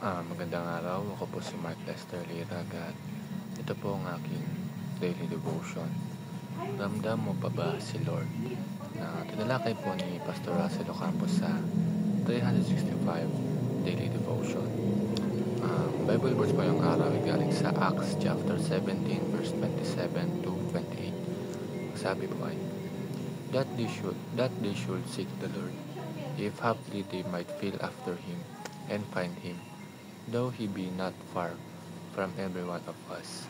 Magandang araw. Ako po si Mark Lester Lirag at ito po ang aking daily devotion. Ramdam mo pa ba si Lord? Na tinalakay po ni Pastor Russell Ocampo sa 365 daily devotion. Bible verse po yung araw ay galing sa Acts chapter 17 verse 27 to 28. Sabi po ay, that they should seek the Lord, if haply they might feel after him and find him, though he be not far from every one of us.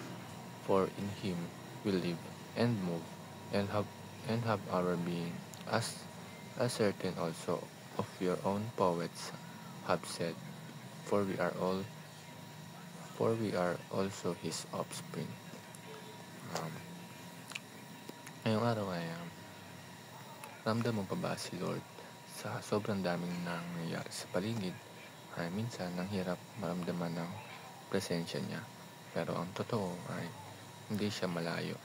For in him we live and move and have our being, as certain also of your own poets have said, for we are also his offspring. Ngayong araw ay ramdam mo pa ba si Lord? Sa sobrang daming nangyayari sa paligid, ay minsan ang hirap maramdaman ng presensya niya. Pero ang totoo ay hindi siya malayo.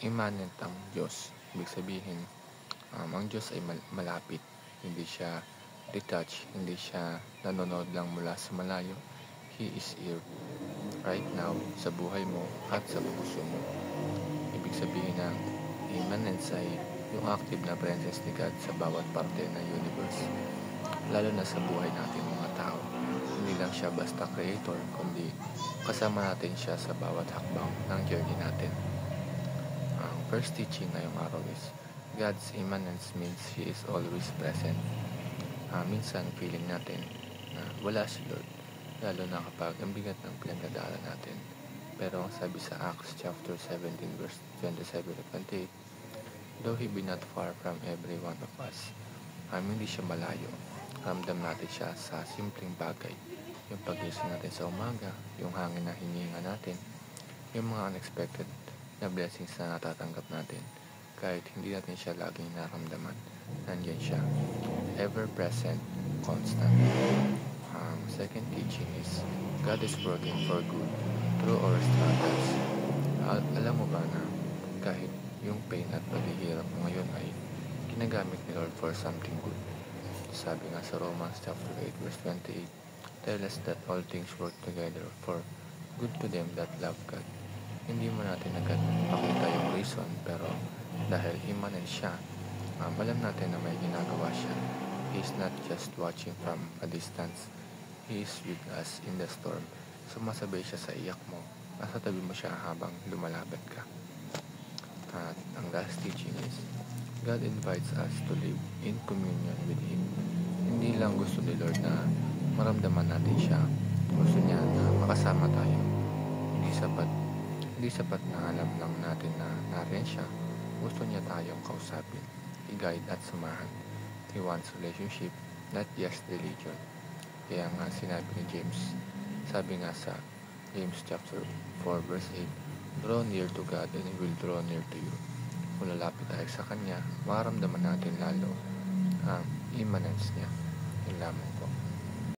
Immanent ang Diyos. Ibig sabihin, ang Diyos ay malapit. Hindi siya detached. Hindi siya nanonood lang mula sa malayo. He is here right now sa buhay mo at sa puso mo. Ibig sabihin ng immanence ay yung active na presence ni God sa bawat parte ng universe. Lalo na sa buhay natin mga tao. Hindi lang siya basta creator, kundi kasama natin siya sa bawat hakbang ng journey natin. Ang first teaching ngayong araw is, God's immanence means He is always present. Minsan feeling natin na wala si Lord, lalo na kapag ang bigat ng pinagdadaanan natin. Pero ang sabi sa Acts chapter 17 verse 27 to 28, though He be not far from every one of us, hindi siya malayo. Ramdam natin siya sa simpleng bagay. Yung pagising natin sa umaga, yung hangin na hinihinga natin, yung mga unexpected na blessings na natatanggap natin. Kahit hindi natin siya laging naramdaman, nandiyan siya. Ever present, constant. Second teaching is, God is working for good through our struggles. Alam mo ba na kahit yung pain at paghihirap mo ngayon ay ginagamit ni Lord for something good? Sabi nga sa Romans chapter 8 verse 28, tell us that all things work together for good to them that love God. Hindi mo natin agad pakita yung reason, pero dahil immanent siya, alam natin na may ginagawa siya. He is not just watching from a distance. He is with us in the storm. Sumasabay siya sa iyak mo. Nasa tabi mo siya habang lumalaban ka. At ang last teaching is, God invites us to live in communion with Him. Hindi lang gusto ni Lord na maramdaman natin siya. Gusto niya na makasama tayo. Hindi sapat na alam lang natin na nariyan siya. Gusto niya tayong kausapin, i-guide at samahan. He wants relationship, not just religion. Kaya nga sinabi ni James, sabi nga sa James chapter 4 verse 8, draw near to God and He will draw near to you. Kung lalapit tayo sa Kanya, mararamdaman natin lalo ang immanence niya. Yun lamang po.